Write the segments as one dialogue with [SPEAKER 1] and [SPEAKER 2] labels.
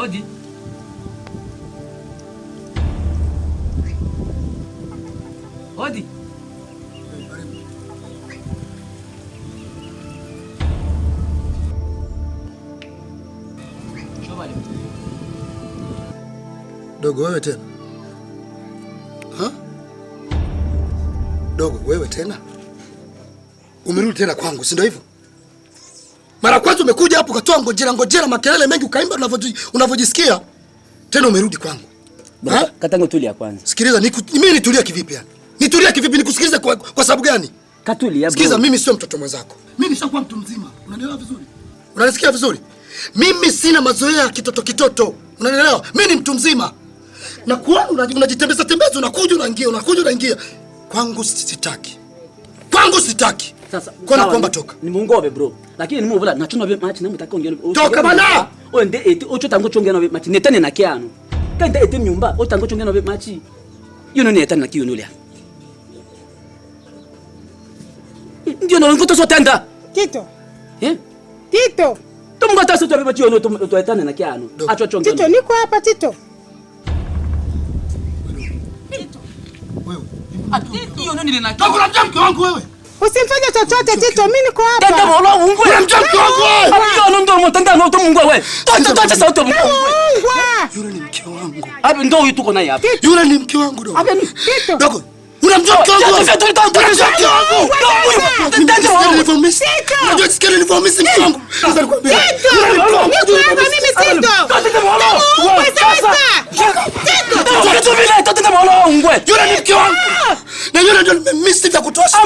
[SPEAKER 1] Odi. Odi.
[SPEAKER 2] Dogo wewe tena? Ha? Dogo wewe tena? Umerudi tena kwangu, si ndio hivyo? Mara kwanza umekuja hapo ukatoa ngojera makelele mengi ukaimba unavyojisikia. Tena umerudi kwangu.
[SPEAKER 1] Katango tulia kwanza.
[SPEAKER 2] Sikiliza, mimi nitulia kivipi yani? Nitulia kivipi nikusikilize kwa sababu gani?
[SPEAKER 1] Katulia bro.
[SPEAKER 2] Sikiliza, mimi sio mtoto mwenzako. Mimi nishakuwa mtu mzima. Unanielewa vizuri? Unanisikia vizuri? Mimi sina mazoea ya kitoto. Unanielewa? Mimi ni mtu mzima. Na kuona unajitembeza unakuja unaingia. Kwangu sitaki. Sasa kwa kwamba toka.
[SPEAKER 1] Ni mungobe bro. Lakini nimuvula nachuna be match namutaka ongea.
[SPEAKER 2] Toka bana.
[SPEAKER 1] Onde eti ocho tango chongea no be match. Netane na kiano. Kanda eti myumba o tango chongea no be match. Yuno netane na kiyo nulia. Ndio no ngoto sotenda.
[SPEAKER 3] Tito.
[SPEAKER 1] Eh?
[SPEAKER 3] Tito.
[SPEAKER 1] Tumngata soto be match yono to etane na kiano. Acho chongea.
[SPEAKER 3] Tito niko hapa Tito.
[SPEAKER 2] Wewe.
[SPEAKER 1] Hiyo ndio nile na
[SPEAKER 2] kiano. Toka mke wangu wewe.
[SPEAKER 3] Usimfanye chochote Tito, mimi niko hapa.
[SPEAKER 1] Tenda molo ungwe.
[SPEAKER 2] Wewe mke wangu wewe.
[SPEAKER 1] Hiyo ndio mtenda no to mungwe wewe. Tocha sauti mungwe.
[SPEAKER 2] Yule ni mke wangu.
[SPEAKER 1] Hapo ndio huyu tuko naye hapa.
[SPEAKER 2] Yule ni mke wangu dogo.
[SPEAKER 1] Hapo ni
[SPEAKER 3] Tito.
[SPEAKER 2] Dogo. Unamjua mke wangu? Unajua sikeli nilivomisi mke wangu. Sasa nikwambia. Yule ni mke wangu. Na yule ndio nimemisi vya kutosha.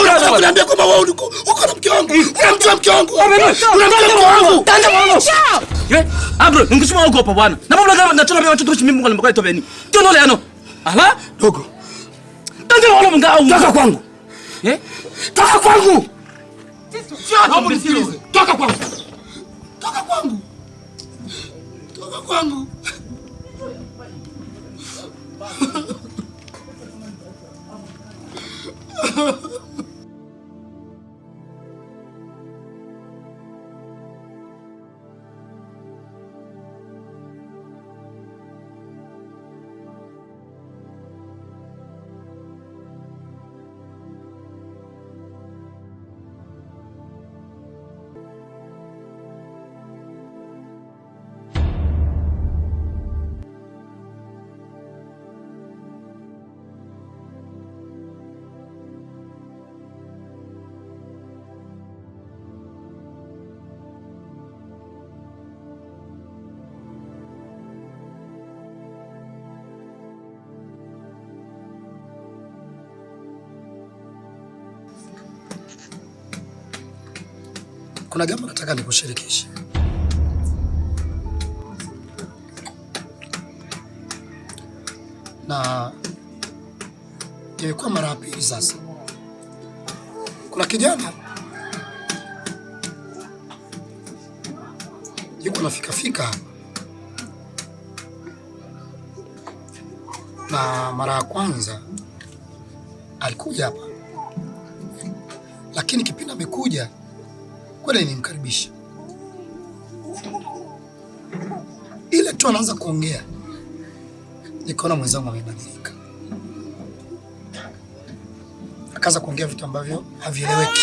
[SPEAKER 2] Unataka kuniambia kwamba wewe uko na mke wangu. Unamjua mke wangu? Unamjua mke wangu?
[SPEAKER 1] Tanda molo. Ye, abro, ngusuma ogopa bwana. Na mbona kama nataka mimi watu tuishi mimi Mungu alimbakai tobeni. Ndio nole ano. Ala?
[SPEAKER 2] Dogo.
[SPEAKER 1] Tanda molo mngao.
[SPEAKER 2] Toka kwangu.
[SPEAKER 1] Eh?
[SPEAKER 2] Toka kwangu. Hapo nisikilize. Toka kwangu. Toka kwangu. Toka kwangu. Kuna jambo nataka nikushirikishe. Na imekuwa mara ya pili sasa. Kuna kijana yuko nafika hapa. Na mara ya kwanza alikuja hapa. Lakini kipindi amekuja kweli nimkaribisha. Ile tu anaanza kuongea, nikaona mwenzangu amebadilika. Akaanza kuongea vitu ambavyo havieleweki.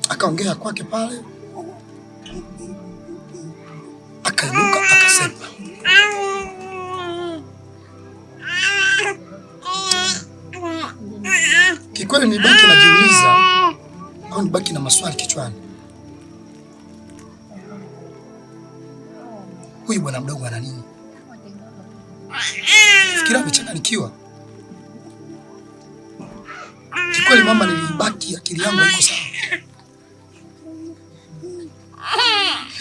[SPEAKER 2] Akaongea kwake pale, akainuka akasema, kikweli nibaki najiuliza au nibaki na maswali kichwani. Huyu bwana mdogo ana nini? Fikira amechanganyikiwa. Kikweli mama, nilibaki akili yangu haiko sawa.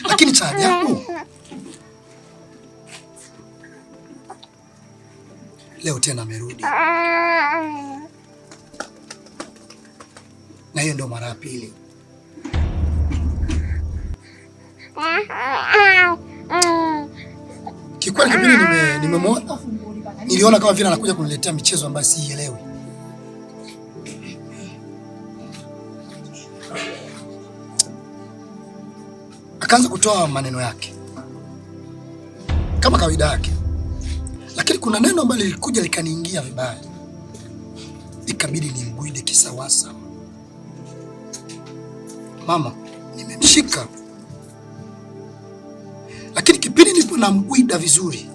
[SPEAKER 2] Lakini cha ajabu, leo tena amerudi. Na hiyo ndio mara ya pili. Kikweli kipindi nimemwona, niliona kama vile anakuja kuniletea michezo ambayo siielewi. akaanza kutoa maneno yake kama kawaida yake, lakini kuna neno ambalo lilikuja likaniingia vibaya, ikabidi nimguide kisawasa. Mama, nimemshika, lakini kipindi nipo namguida vizuri,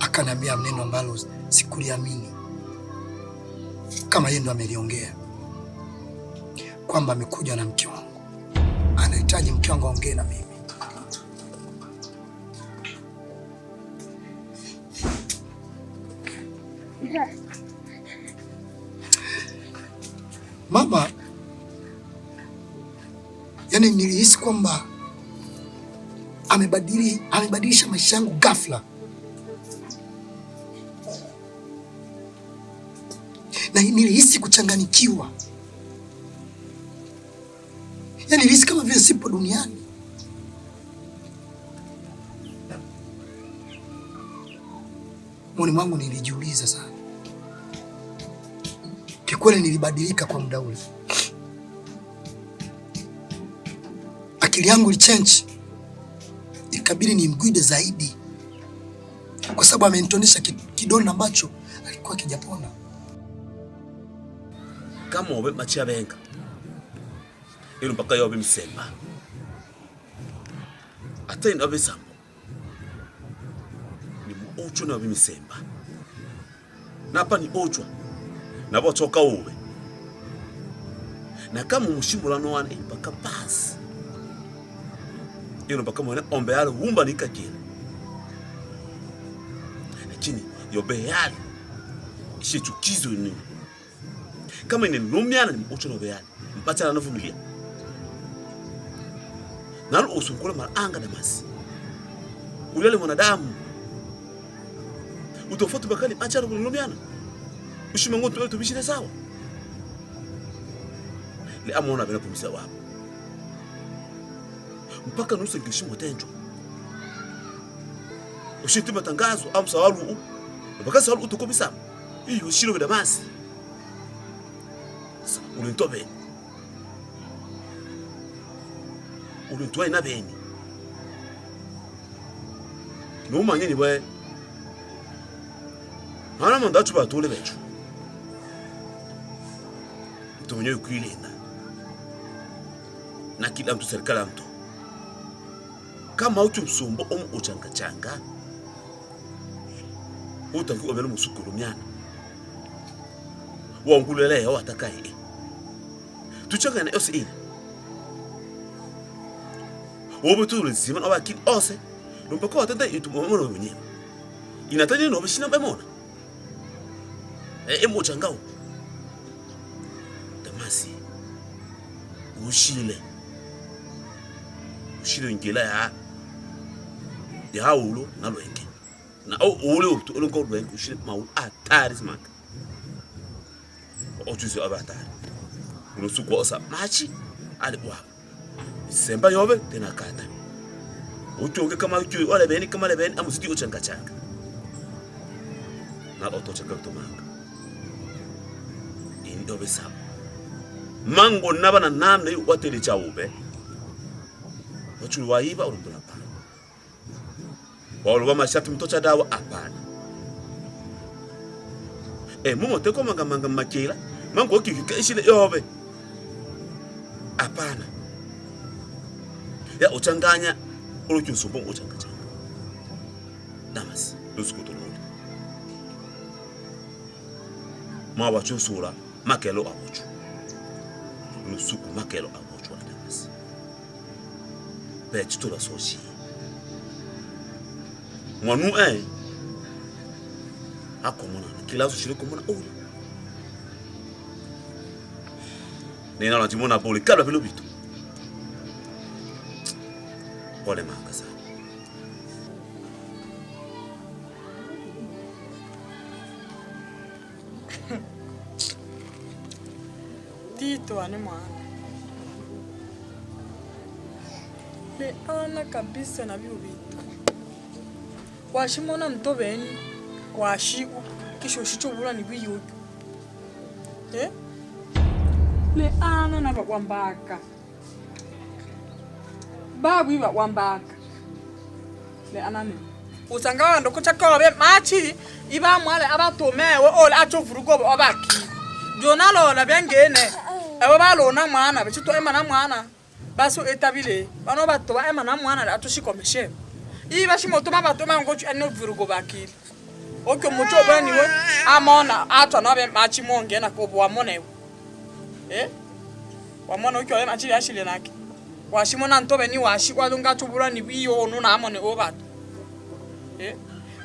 [SPEAKER 2] akaniambia neno ambalo sikuliamini kama yeye ndo ameliongea, kwamba amekuja na mke wangu, anahitaji mke wangu aongee na mimi. Mama, yani nilihisi kwamba amebadilisha maisha yangu ghafla, na nilihisi kuchanganyikiwa, yani nilihisi kama vile sipo duniani. Moyoni mwangu nilijiuliza sana, kikweli nilibadilika kwa muda ule, akili yangu ilichange, ikabidi nimguide zaidi, kwa sababu amenitonesha kidonda ambacho alikuwa kijapona.
[SPEAKER 4] Kama obe machia benga ilo mpaka yobe msemba ate ndo besambo ni muocho na bimisemba napa ni ochwa na botoka uwe na kama mushimbulano wana mpaka pass ilo mpaka mwana ombe yale wumba nikakira, lakini yobe yale ishichukizo ni kama ine lumiana ni muocho na yobe yale mpacha na navumilia nalo usunkula malanga na masi ulele mwanadamu utofauti bakali achara kulumiana ushimango tu tubishire sawa le amona bena pumisa wapo mpaka nusu ngishimo tenjo ushiti matangazo au sawalu mpaka sawalu utukobisa hiyo shiro bida masi ulintobe ulintoa ina beni no manyeni bwe hana mandachu batole becho tumenye kuilinda na kila mtu serikali mtu kama uchu msumbo uchanga utangi obele musukuru myana wangulele yo atakaye tuchanga na osi wobutu nzima abakili ose lumpako watenda itumomono mwenyewe inatani no bishina bemona emuchangao tamasi ushile ngela ya haulo na lwenge na ule ubutu olongo lwenge ushile mawu atari smaka ojuzo abatari unosuko osa machi ali kwa semba yobe tena kata uchoke kama uchu ole beni kama le beni amusiti uchanga na otochaka kutomanga indobe sabo mango nabana namne watele chaube wachu waiba urumbula pa walwa mashati mtocha dawa apana mumo teko manga makila mango okikika ishile yobe apana ya uchanganya uluchu sumbo uchanga damas lusukutulule mawa chusura makelo abochu lusuku makelo abochu damas bechi tola soshi mwanu akomona kila sushire komona uli nena la timona boli kala pelo bitu pole manga sana
[SPEAKER 5] Tito ane mwana le ana kabisa na biu bitu washimona mtobeni washiku kisho shichobula ni biyu le ana na bakwambaka babu iba wambaka le anane usanga wando kuchaka obe machi iba mwale abatomewe ole achovurugo obaki jonalo la bengene abo balona mwana bechito ema na mwana baso etabile bano bato ba ema na mwana la atushikomishe iba shimoto mabato mangochu anovurugo bakili okyo mucho bani we amona atwa no be machi monge na kobo wamonewe wamona okyo ema machi yashile nake washimona ntobe ni washikwa lunga tubura ni biyo no na amone obato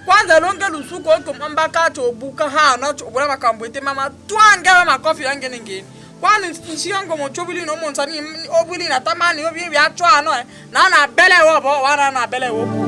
[SPEAKER 5] kwanza longe lusuko okyo mbaka to buka ha na tubura makambwete mama twange makofi yange ngeni kwani nshiyongo mochobuli no monsani obuli na tamani obi ya twa no na bele wo bo wana na bele wo